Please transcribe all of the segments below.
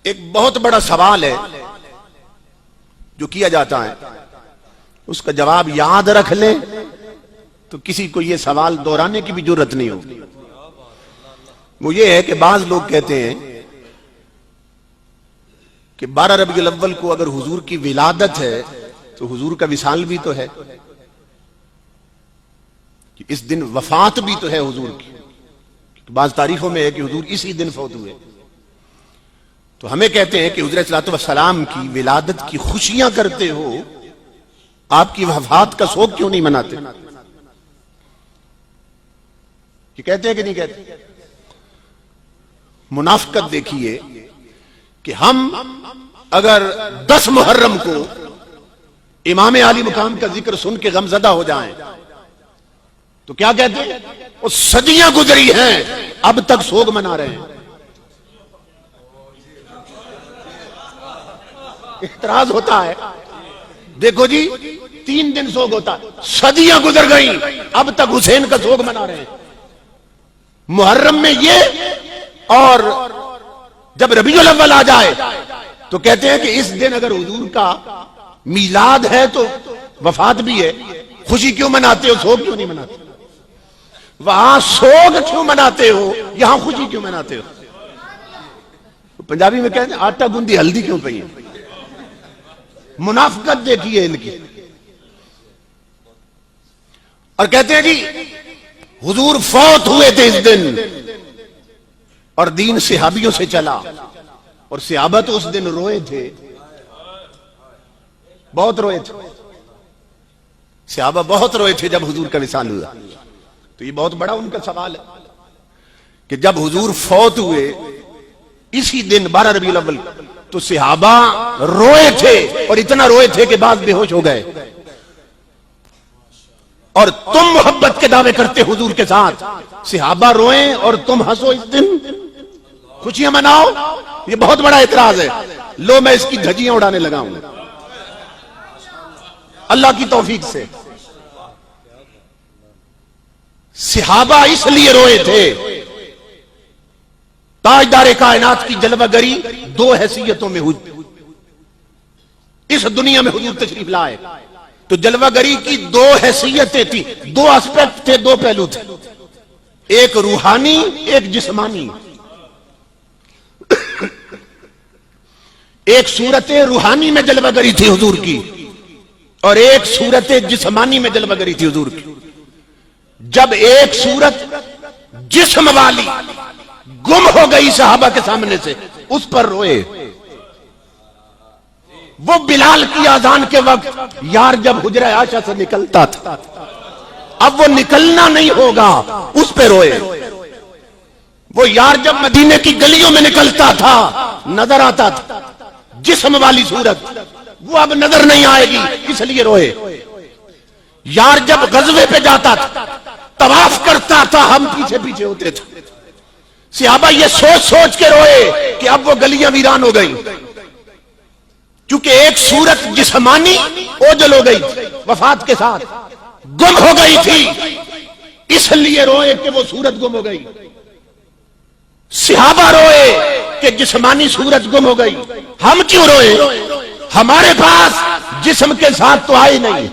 ایک بہت بڑا سوال ہے جو کیا جاتا ہے، اس کا جواب یاد رکھ لیں تو کسی کو یہ سوال دہرانے کی بھی جرت نہیں ہوگی۔ وہ یہ ہے کہ بعض لوگ کہتے ہیں کہ 12 ربیع الاول کو اگر حضور کی ولادت ہے تو حضور کا وصال بھی تو ہے، اس دن وفات بھی تو ہے حضور کی۔ بعض تاریخوں میں ہے کہ حضور اسی دن فوت ہوئے، تو ہمیں کہتے ہیں کہ حضور صلی اللہ علیہ وسلم کی ولادت کی خوشیاں کرتے ہو، آپ کی وفات کا سوگ کیوں نہیں مناتے؟ یہ کہتے ہیں کہ نہیں کہتے؟ منافقت دیکھیے کہ ہم اگر 10 محرم کو امام عالی مقام کا ذکر سن کے غمزدہ ہو جائیں تو کیا کہتے ہیں؟ وہ صدیاں گزری ہیں اب تک سوگ منا رہے ہیں۔ اعتراض ہوتا ہے، دیکھو جی 3 دن سوگ ہوتا ہے، صدیاں گزر گئیں اب تک حسین کا سوگ منا رہے ہیں۔ محرم میں یہ، اور جب ربیع الاول آ جائے تو کہتے ہیں کہ اس دن اگر حضور کا میلاد ہے تو وفات بھی ہے، خوشی کیوں مناتے ہو، سوگ کیوں نہیں مناتے؟ وہاں سوگ کیوں مناتے ہو، یہاں خوشی کیوں مناتے ہو؟ پنجابی میں کہتے ہیں آٹا گوندی ہلدی کیوں پئی ہے؟ منافقت دیکھیے ان کی۔ اور کہتے ہیں جی حضور فوت ہوئے تھے اس دن اور دین صحابیوں سے چلا، اور صحابہ تو اس دن روئے تھے، بہت روئے تھے، صحابہ بہت روئے تھے جب حضور کا وصال ہوا۔ تو یہ بہت بڑا ان کا سوال ہے کہ جب حضور فوت ہوئے اسی دن 12 ربیع الاول تو صحابہ روئے تھے، اور اتنا روئے تھے کہ بعض بے ہوش ہو گئے، اور تم محبت کے دعوے کرتے حضور کے ساتھ، صحابہ روئیں اور تم ہنسو، اس دن خوشیاں مناؤ۔ یہ بہت بڑا اعتراض ہے۔ لو میں اس کی دھجیاں اڑانے لگا ہوں اللہ کی توفیق سے۔ صحابہ اس لیے روئے تھے، تاجدار کائنات کی جلوہ گری 2 حیثیتوں میں ہوئی۔ اس دنیا میں حضور تشریف لائے تو جلوہ گری کی 2 حیثیتیں تھیں، 2 اسپیکٹ تھے، 2 پہلو تھے، ایک روحانی ایک جسمانی۔ ایک صورت روحانی میں جلوہ گری تھی حضور کی، اور ایک صورت جسمانی میں جلوہ گری تھی حضور کی۔ جب ایک صورت جسم والی گم ہو گئی صحابہ کے سامنے سے، اس پر روئے۔ وہ بلال کی اذان کے وقت یار جب حجرہ عائشہ سے نکلتا تھا، اب وہ نکلنا نہیں ہوگا، اس پہ روئے۔ وہ یار جب مدینے کی گلیوں میں نکلتا تھا نظر آتا تھا، جسم والی صورت وہ اب نظر نہیں آئے گی، اس لیے روئے۔ یار جب غزوے پہ جاتا تھا، طواف کرتا تھا، ہم پیچھے پیچھے ہوتے تھے، صحابہ یہ سوچ سوچ کے روئے کہ اب وہ گلیاں ویران ہو گئی، کیونکہ ایک صورت جسمانی اوجل ہو گئی وفات کے ساتھ، گم ہو گئی تھی، اس لیے روئے کہ وہ صورت گم ہو گئی۔ صحابہ روئے کہ جسمانی صورت گم ہو گئی۔ ہم کیوں روئے؟ ہمارے پاس جسم کے ساتھ تو آئے نہیں،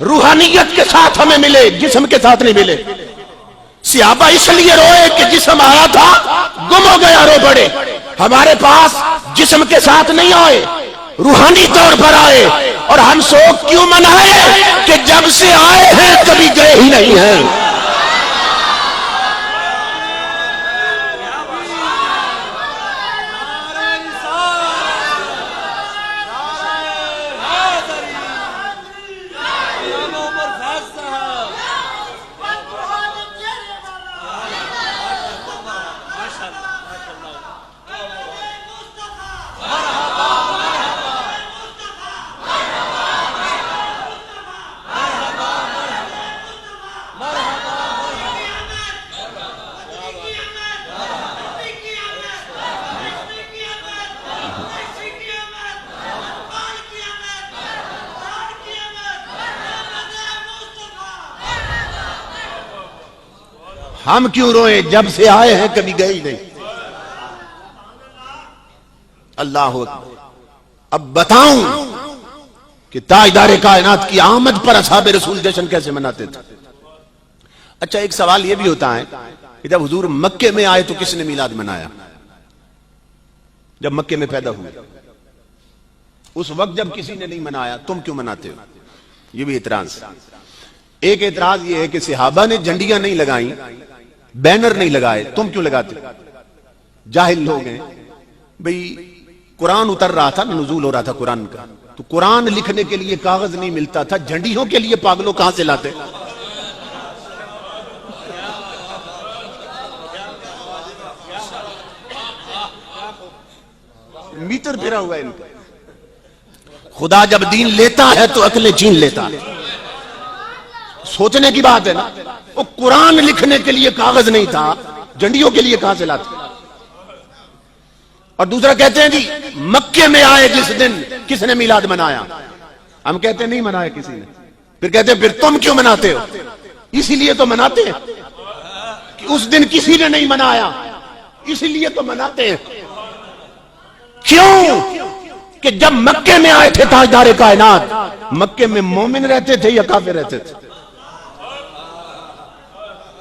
روحانیت کے ساتھ ہمیں ملے، جسم کے ساتھ نہیں ملے۔ صحابہ اس لیے روئے کہ جسم آیا تھا گم ہو گیا، رو پڑے۔ ہمارے پاس جسم کے ساتھ نہیں آئے، روحانی طور پر آئے، اور ہم سوگ کیوں منائے کہ جب سے آئے ہیں کبھی گئے ہی نہیں ہیں۔ ہم کیوں روئے؟ جب سے آئے ہیں کبھی گئے ہی نہیں۔ اللہ اکبر. اب بتاؤں کہ تاجدار کائنات کی آمد پر اصحاب رسول جشن کیسے مناتے تھے. اچھا ایک سوال یہ بھی ہوتا ہے کہ جب حضور مکے میں آئے تو کس نے میلاد منایا؟ جب مکے میں پیدا ہوئے اس وقت جب کسی نے نہیں منایا تم کیوں مناتے ہو؟ یہ بھی اعتراض. ایک اعتراض یہ ہے کہ صحابہ نے جھنڈیاں نہیں لگائیں، بینر نہیں لگائے، تم کیوں لگاتے؟ جاہل لوگ ہیں بھئی. قرآن اتر رہا تھا، نزول ہو رہا تھا قرآن کا، تو قرآن لکھنے کے لیے کاغذ نہیں ملتا تھا، جھنڈیوں کے لیے پاگلوں کہاں سے لاتے؟ میٹر پھرا ہوا ہے ان کا. خدا جب دین لیتا ہے تو عقلیں چھین لیتا ہے. سوچنے کی بات ہے نا. وہ قرآن لکھنے کے لیے کاغذ نہیں تھا، جھنڈیوں کے لیے کہاں سے لاتے؟ اور دوسرا کہتے ہیں جی مکے میں آئے جس دن کس نے میلاد منایا؟ ہم کہتے ہیں نہیں منایا کسی نے. پھر کہتے ہیں پھر تم کیوں مناتے ہو؟ اسی لیے تو مناتے ہیں کہ اس دن کسی نے نہیں منایا، اسی لیے تو مناتے ہیں. کیوں؟ کہ جب مکے میں آئے تھے تاجدار کائنات، مکے میں مومن رہتے تھے یا کافر رہتے تھے؟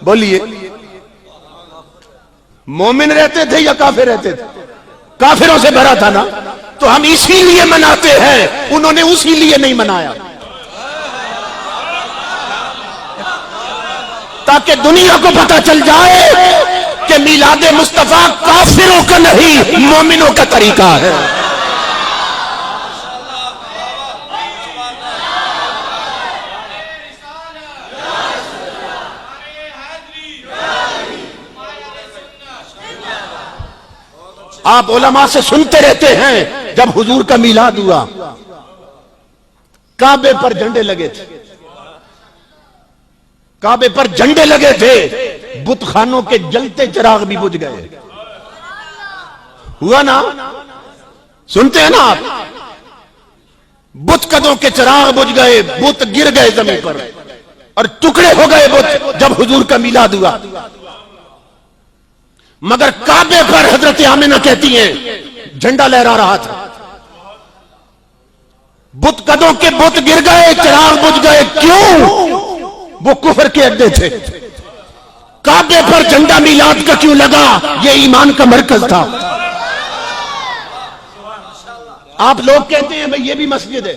بولیے. مومن رہتے تھے یا کافر رہتے تھے؟ کافروں سے بھرا تھا نا. تو ہم اسی لیے مناتے ہیں، انہوں نے اسی لیے نہیں منایا. تاکہ دنیا کو پتہ چل جائے کہ میلاد مصطفیٰ کافروں کا نہیں مومنوں کا طریقہ ہے. آپ علماء سے سنتے رہتے ہیں جب حضور کا میلاد ہوا کعبے پر جھنڈے لگے تھے، کعبے پر جھنڈے لگے تھے، بت خانوں کے جلتے چراغ بھی بجھ گئے. ہوا نا؟ سنتے ہیں نا آپ؟ بت قدوں کے چراغ بجھ گئے، بت گر گئے زمین پر اور ٹکڑے ہو گئے بت جب حضور کا میلاد ہوا. مگر کعبے پر حضرت آمنہ کہتی ہیں جھنڈا لہرا رہا تھا. بت قدوں کے بت گر گئے، چراغ بجھ گئے. کیوں؟ وہ کفر کے اڈے تھے. کعبے پر جھنڈا میلاد کا کیوں لگا؟ یہ ایمان کا مرکز تھا. آپ لوگ کہتے ہیں بھئی یہ بھی مسجد ہے،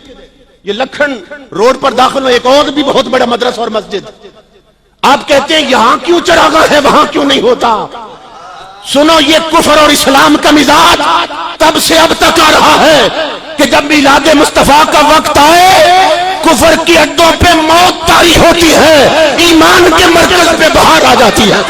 یہ لکھن روڈ پر داخل ہو ایک اور بھی بہت بڑا مدرسہ اور مسجد. آپ کہتے ہیں یہاں کیوں چراغاں ہے وہاں کیوں نہیں ہوتا؟ سنو، یہ کفر اور اسلام کا مزاج تب سے اب تک آ رہا ہے کہ جب میلاد مصطفیٰ کا وقت آئے کفر کی اڈوں پہ موت طاری ہوتی ہے، ایمان کے مرکز پہ بہار آ جاتی ہے.